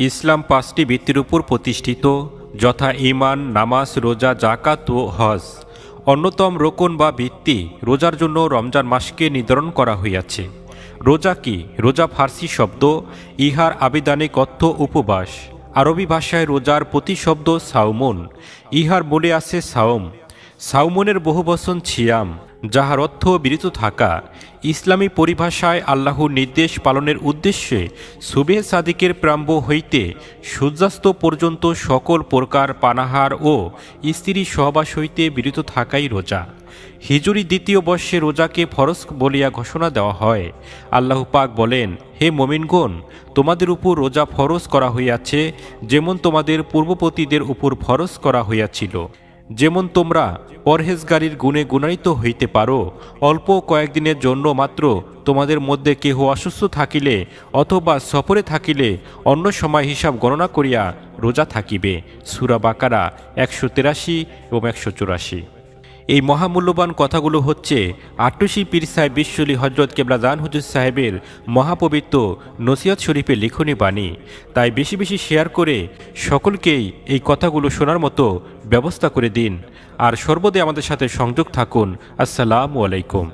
ইসলাম 5টি ভিত্তির উপর প্রতিষ্ঠিত, যথা ঈমান, নামাজ, রোজা, যাকাত ও হজ। অন্যতম রোকন বা ভিত্তি রোজার জন্য রমজান মাসকে নির্ধারণ করা হইয়াছে। রোজা কি? রোজা ফার্সি শব্দ, ইহার আবিধানিক অর্থ উপবাস। আরবি ভাষায় রোজার প্রতিশব্দ সাউমুন, ইহার মূলে আছে সাওম। সাউমনের বহুবচন ছিয়াম, যাহার অর্থ বিরত থাকা। ইসলামী পরিভাষায় আল্লাহর নির্দেশ পালনের উদ্দেশ্যে সুবেহ সাদিকের প্রারম্ভ হইতে সূর্যাস্ত পর্যন্ত সকল প্রকার পানাহার ও স্ত্রী সহবাস হইতে বিরত থাকাই রোজা। হিজরি 2য় বর্ষে রোজাকে ফরজ বলিয়া ঘোষণা দেওয়া হয়। আল্লাহ পাক বলেন, হে মুমিনগণ, তোমাদের উপর রোজা ফরজ করা হইয়াছে, যেমন তোমাদের পূর্ববর্তীদের উপর ফরজ করা হইয়াছিল। যেমন তোমরা পরহেজগারীর গুণে গুণান্বিত হইতে পারো। অল্প কয়েকদিনের জন্য মাত্র তোমাদের মধ্যে কেহ অসুস্থ থাকিলে অথবা সফরে থাকিলে অন্য সময় হিসাব গণনা করিয়া রোজা থাকিবে। সূরা বাকারা 183 এবং 184। এই মহামূল্যবান কথাগুলো হচ্ছে 88 পীর সাহেব বিশ্বলি হজরত কেবলাদান হুজুর সাহেবের মহাপবিত্র নসিহত শরীফের লিখনী বাণী। তাই বেশি বেশি শেয়ার করে সকলকেই এই কথাগুলো শোনার মতো ব্যবস্থা করে দিন। আর সর্বদাই আমাদের সাথে সংযোগ থাকুন। আসসালামু আলাইকুম।